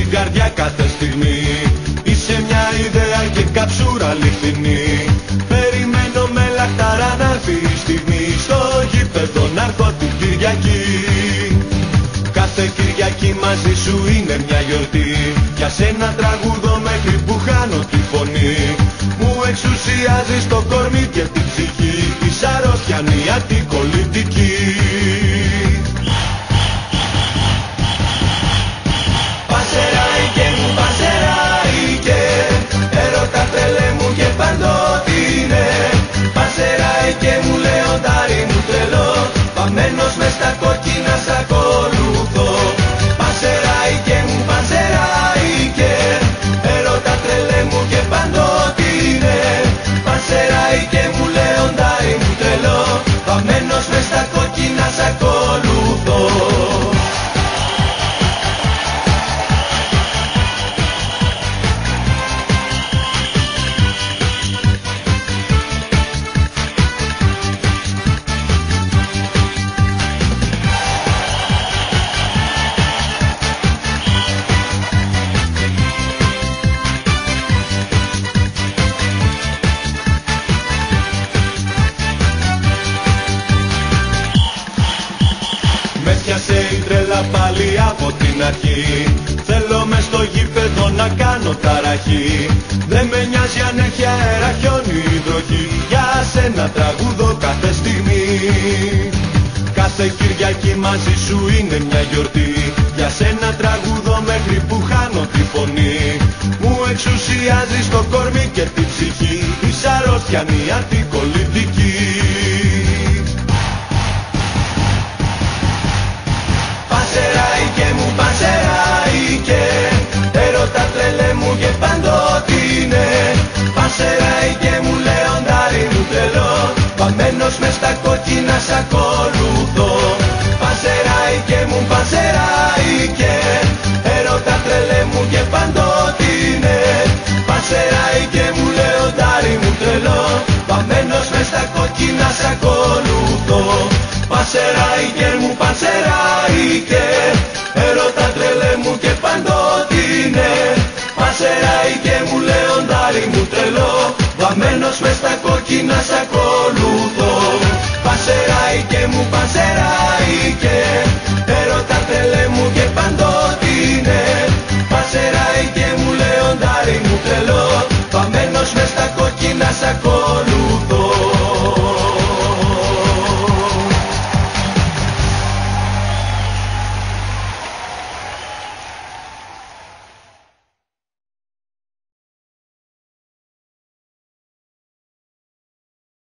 στην καρδιά κάθε στιγμή. Είσαι μια ιδέα και καψούρα αληθινή. Περιμένω με λαχταρά να έρθει η στιγμή. Στο γήπεδο να έρθω την Κυριακή. Κάθε Κυριακή μαζί σου είναι μια γιορτή. Για σένα τραγουδώ μέχρι που χάνω τη φωνή. Μου εξουσιάζεις το κορμί και την ψυχή. Της αρρώστιανή αντικολλητική. Πασεράικε μου, πασεράικε, έρωτα τρελέ μου και παντότινε. Πασεράικε μου, λεοντάρι μου τρελό, παμμένος μες στα κόκκινα σ' ακολουθώ. Πασεράικε μου, πασεράικε, έρωτα τρελέ μου και παντότινε. Πασεράικε μου, λεοντάρι μου τρελό, παμμένος μες στα κόκκινα σ' ακολουθώ. Με πιάσε η τρέλα πάλι από την αρχή. Θέλω μες στο γήπεδο να κάνω ταραχή. Δεν με νοιάζει αν έχει αέρα, χιόνι ή βροχή. Για σένα τραγουδώ κάθε στιγμή. Κάθε Κυριακή μαζί σου είναι μια γιορτή. Για σένα τραγουδώ μέχρι που χάνω τη φωνή. Μου εξουσιάζεις το κορμί και την ψυχή. Της αρρώστιανή αντικολλητική. Πασεράικε μου, πασεράικε, έρωτα τρελέ μου και παντότινε. Πασεράικε μου, λεοντάρι μου τρελό, παμμένος μες στα κόκκινα σ' ακολουθώ. Πασεράικε μου, πασεράικε, έρωτα τρελέ μου και παντότινε. Πασεράικε μου, λεοντάρι μου τρελό, παμμένος μες στα κόκκινα σ' ακολουθώ. Πασεράικε μου, πασεράικε, έρωτα τρελέ μου και παντότινε. Πασεράικε μου, λεοντάρι μου τρελό, βαμμένος μες στα κόκκινα σ' ακολουθώ. Πασεράικε μου, πασεράικε, έρωτα τρελέ μου και παντότινε. Πασεράικε μου, λεοντάρι μου τρελό, βαμμένος μες στα κόκκινα σ' ακολουθώ.